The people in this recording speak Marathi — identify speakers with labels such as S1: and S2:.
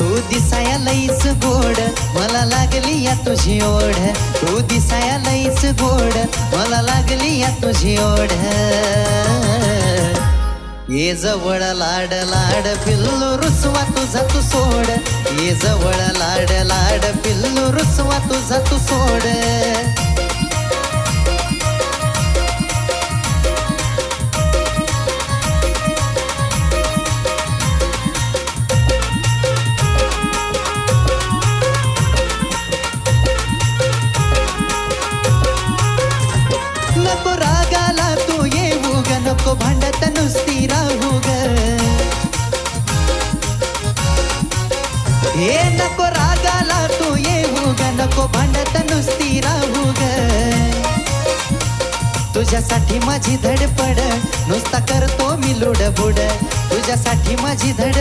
S1: तू दिसाया लईच गोड मला लागली या तुझी ओढ तू दिसाया लईच गोड मला लागली या तुझी ओढ ये जवळ लाड लाड पिल्लू रुसवा तुझा तू सोड ये जवळ लाड लाड पिल्लू रुसवा तुझा तू सोड नको रागाला तू येऊ ग नको भांडत नुसती राहू ग हे नको रागाला तू येऊ ग नको भांडत नुसती राहू ग तुझ्यासाठी माझी धडपड नुसता करतो मी लुडबुड तुझ्यासाठी माझी धडपड